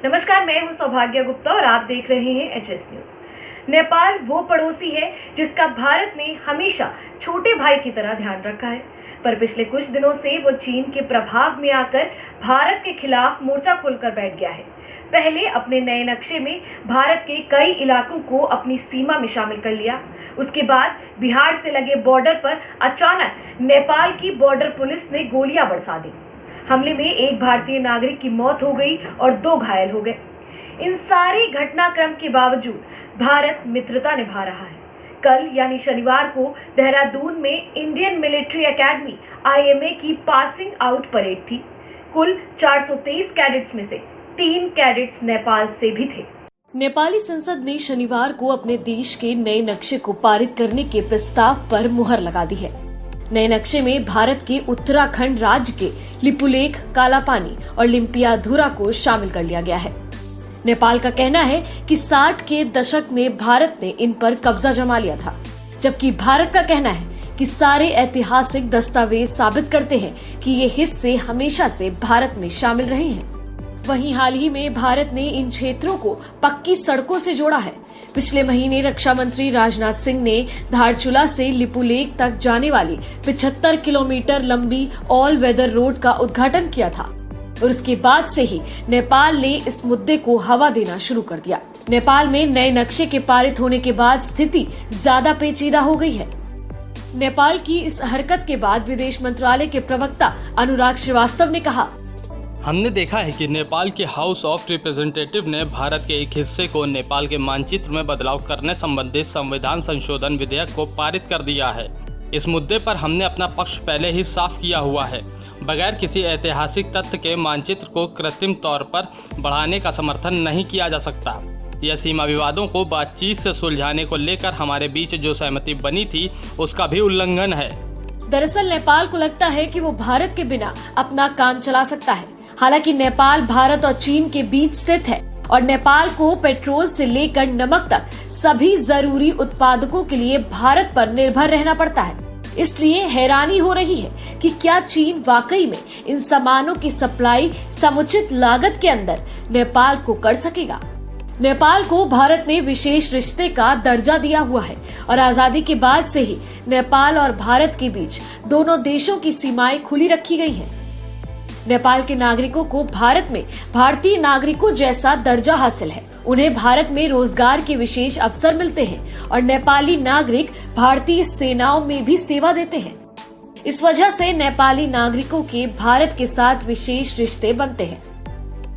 नमस्कार, मैं हूं सौभाग्य गुप्ता और आप देख रहे हैं एचएस न्यूज। नेपाल वो पड़ोसी है जिसका भारत ने हमेशा छोटे भाई की तरह ध्यान रखा है, पर पिछले कुछ दिनों से वो चीन के प्रभाव में आकर भारत के खिलाफ मोर्चा खोलकर बैठ गया है। पहले अपने नए नक्शे में भारत के कई इलाकों को अपनी सीमा में शामिल कर लिया। उसके बाद बिहार से लगे बॉर्डर पर अचानक नेपाल की बॉर्डर पुलिस ने गोलियां बरसा दी। हमले में एक भारतीय नागरिक की मौत हो गई और 2 घायल हो गए। इन सारे घटनाक्रम के बावजूद भारत मित्रता निभा रहा है। कल यानी शनिवार को देहरादून में इंडियन मिलिट्री एकेडमी IMA की पासिंग आउट परेड थी। कुल 423 कैडेट्स में से 3 कैडेट्स नेपाल से भी थे। नेपाली संसद ने शनिवार को अपने देश के नए नक्शे को पारित करने के प्रस्ताव पर मुहर लगा दी है। नए नक्शे में भारत के उत्तराखंड राज्य के लिपुलेख, कालापानी और लिम्पियाधुरा को शामिल कर लिया गया है। नेपाल का कहना है कि 60 के दशक में भारत ने इन पर कब्जा जमा लिया था, जबकि भारत का कहना है कि सारे ऐतिहासिक दस्तावेज साबित करते हैं कि ये हिस्से हमेशा से भारत में शामिल रहे हैं। वहीं हाल ही में भारत ने इन क्षेत्रों को पक्की सड़कों से जोड़ा है। पिछले महीने रक्षा मंत्री राजनाथ सिंह ने धारचूला से लिपुलेख तक जाने वाली 75 किलोमीटर लंबी ऑल वेदर रोड का उद्घाटन किया था और उसके बाद से ही नेपाल ने इस मुद्दे को हवा देना शुरू कर दिया। नेपाल में नए नक्शे के पारित होने के बाद स्थिति ज्यादा पेचीदा हो गई है। नेपाल की इस हरकत के बाद विदेश मंत्रालय के प्रवक्ता अनुराग श्रीवास्तव ने कहा, हमने देखा है कि नेपाल के हाउस ऑफ रिप्रेजेंटेटिव ने भारत के एक हिस्से को नेपाल के मानचित्र में बदलाव करने संबंधी संविधान संशोधन विधेयक को पारित कर दिया है। इस मुद्दे पर हमने अपना पक्ष पहले ही साफ किया हुआ है। बगैर किसी ऐतिहासिक तथ्य के मानचित्र को कृत्रिम तौर पर बढ़ाने का समर्थन नहीं किया जा सकता। यह सीमा विवादों को बातचीत से सुलझाने को लेकर हमारे बीच जो सहमति बनी थी उसका भी उल्लंघन है। दरअसल नेपाल को लगता है कि वो भारत के बिना अपना काम चला सकता है। हालांकि नेपाल भारत और चीन के बीच स्थित है और नेपाल को पेट्रोल से लेकर नमक तक सभी जरूरी उत्पादकों के लिए भारत पर निर्भर रहना पड़ता है। इसलिए हैरानी हो रही है कि क्या चीन वाकई में इन सामानों की सप्लाई समुचित लागत के अंदर नेपाल को कर सकेगा। नेपाल को भारत ने विशेष रिश्ते का दर्जा दिया हुआ है और आजादी के बाद से ही नेपाल और भारत के बीच दोनों देशों की सीमाएं खुली रखी गई हैं। नेपाल के नागरिकों को भारत में भारतीय नागरिकों जैसा दर्जा हासिल है। उन्हें भारत में रोजगार के विशेष अवसर मिलते हैं और नेपाली नागरिक भारतीय सेनाओं में भी सेवा देते हैं। इस वजह से नेपाली नागरिकों के भारत के साथ विशेष रिश्ते बनते हैं।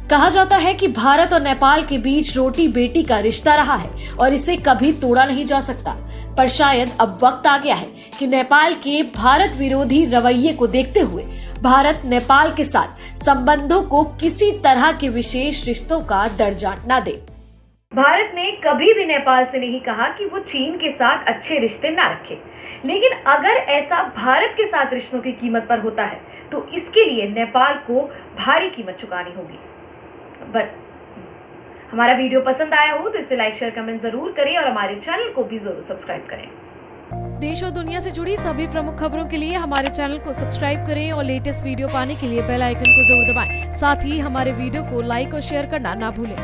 कहा जाता है कि भारत और नेपाल के बीच रोटी बेटी का रिश्ता रहा है और इसे कभी तोड़ा नहीं जा सकता। पर शायद अब वक्त आ गया है कि नेपाल के भारत विरोधी रवैये को देखते हुए भारत नेपाल के साथ संबंधों को किसी तरह के विशेष रिश्तों का दर्जा न दे। भारत ने कभी भी नेपाल से नहीं कहा कि वो चीन के साथ अच्छे रिश्ते ना रखे, लेकिन अगर ऐसा भारत के साथ रिश्तों की कीमत पर होता है तो इसके लिए नेपाल को भारी कीमत चुकानी होगी। बट हमारा वीडियो पसंद आया हो तो इसे लाइक, शेयर, कमेंट जरूर करें और हमारे चैनल को भी जरूर सब्सक्राइब करें। देश और दुनिया से जुड़ी सभी प्रमुख खबरों के लिए हमारे चैनल को सब्सक्राइब करें और लेटेस्ट वीडियो पाने के लिए बेल आइकन को जरूर दबाएं। साथ ही हमारे वीडियो को लाइक और शेयर करना ना भूलें।